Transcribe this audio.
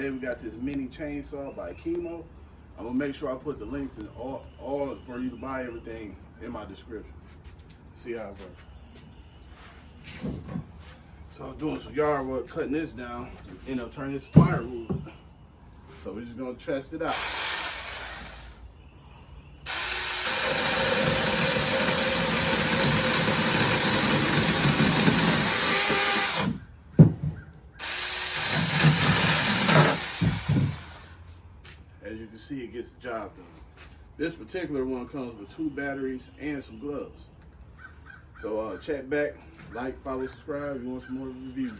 today we got this mini chainsaw by Kimo. I'm gonna make sure I put the links in all for you to buy everything in my description. See how it works. So I'm doing some yard work, cutting this down, end up turning this firewood. So we're just gonna test it out. As you can see, it gets the job done. This particular one comes with 2 batteries and some gloves. So check back, like, follow, subscribe if you want some more reviews.